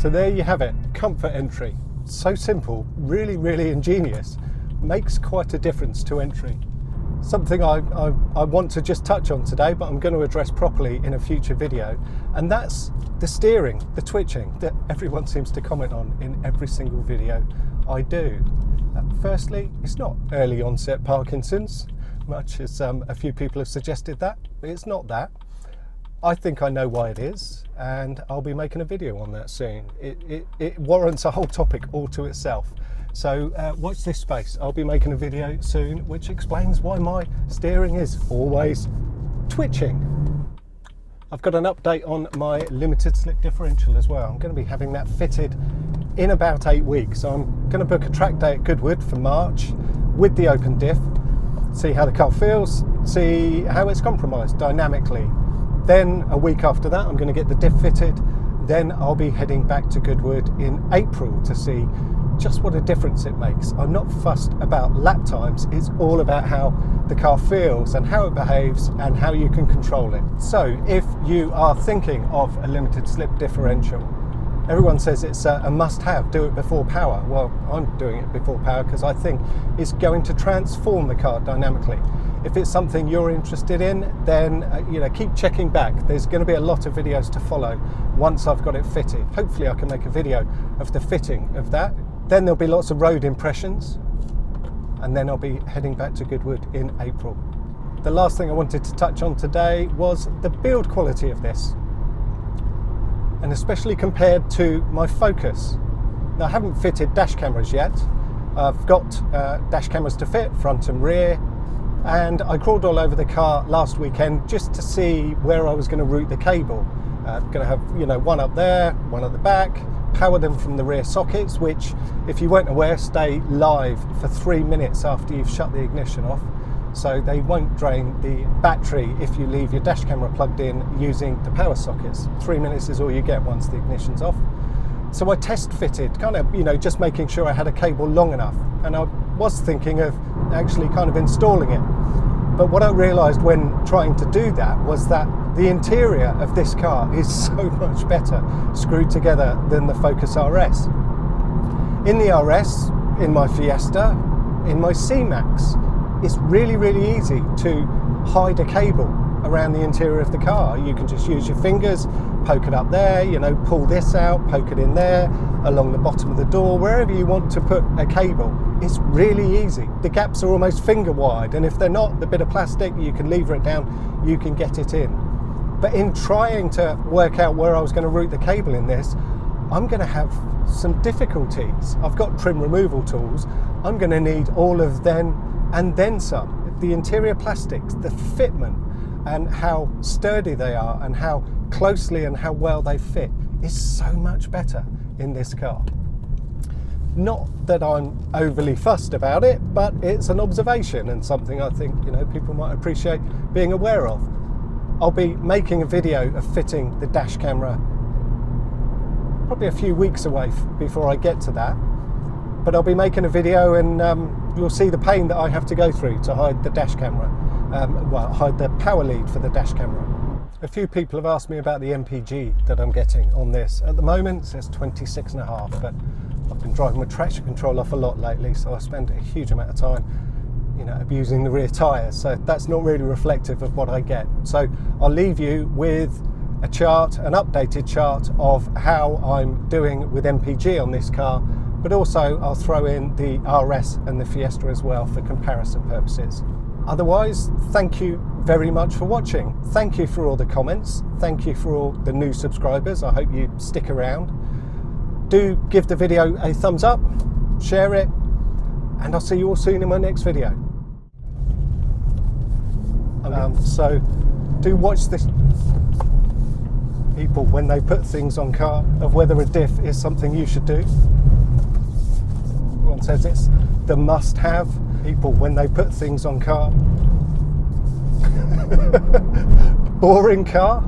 So there you have it, comfort entry. So simple, really, really ingenious. Makes quite a difference to entry. Something I want to just touch on today, but I'm going to address properly in a future video, and that's the steering, the twitching that everyone seems to comment on in every single video I do. Firstly, it's not early onset Parkinson's, much as a few people have suggested that, but it's not that. I think I know why it is, and I'll be making a video on that soon. It warrants a whole topic all to itself. So watch this space. I'll be making a video soon which explains why my steering is always twitching. I've got an update on my limited slip differential as well. I'm going to be having that fitted in about 8 weeks. So I'm going to book a track day at Goodwood for March with the open diff, see how the car feels, see how it's compromised dynamically. Then a week after that, I'm going to get the diff fitted. Then I'll be heading back to Goodwood in April to see just what a difference it makes. I'm not fussed about lap times. It's all about how the car feels and how it behaves and how you can control it. So if you are thinking of a limited slip differential, everyone says it's a must-have, do it before power. Well, I'm doing it before power because I think it's going to transform the car dynamically. If it's something you're interested in, then keep checking back. There's going to be a lot of videos to follow once I've got it fitted. Hopefully I can make a video of the fitting of that. Then there'll be lots of road impressions, and then I'll be heading back to Goodwood in April. The last thing I wanted to touch on today was the build quality of this, and especially compared to my Focus. Now, I haven't fitted dash cameras yet. I've got dash cameras to fit, front and rear, and I crawled all over the car last weekend just to see where I was going to route the cable. I'm going to have one up there, one at the back, power them from the rear sockets, which, if you weren't aware, stay live for 3 minutes after you've shut the ignition off. So they won't drain the battery if you leave your dash camera plugged in using the power sockets. 3 minutes is all you get once the ignition's off. So I test fitted, kind of, just making sure I had a cable long enough. And I was thinking of actually kind of installing it. But what I realized when trying to do that was that the interior of this car is so much better screwed together than the Focus RS. In the RS, in my Fiesta, in my C-Max, it's really, really easy to hide a cable around the interior of the car. You can just use your fingers, poke it up there, pull this out, poke it in there, along the bottom of the door, wherever you want to put a cable. It's really easy. The gaps are almost finger wide, and if they're not, the bit of plastic, you can lever it down, you can get it in. But in trying to work out where I was going to route the cable in this, I'm going to have some difficulties. I've got trim removal tools. I'm going to need all of them and then some. The interior plastics, the fitment, and how sturdy they are and how closely and how well they fit is so much better in this car. Not that I'm overly fussed about it, but it's an observation and something I think people might appreciate being aware of. I'll be making a video of fitting the dash camera probably a few weeks away before I get to that, but I'll be making a video and you'll see the pain that I have to go through to hide the dash camera, hide the power lead for the dash camera. A few people have asked me about the MPG that I'm getting on this. At the moment it says 26.5, but I've been driving my traction control off a lot lately, so I spend a huge amount of time abusing the rear tyres, so that's not really reflective of what I get. So I'll leave you with a chart, an updated chart of how I'm doing with MPG on this car, but also I'll throw in the RS and the Fiesta as well for comparison purposes. Otherwise, thank you very much for watching. Thank you for all the comments. Thank you for all the new subscribers. I hope you stick around. Do give the video a thumbs up, share it, and I'll see you all soon in my next video. So do watch this, people, when they put things on car, of whether a diff is something you should do. Everyone says it's the must-have. People, when they put things on car. Boring car.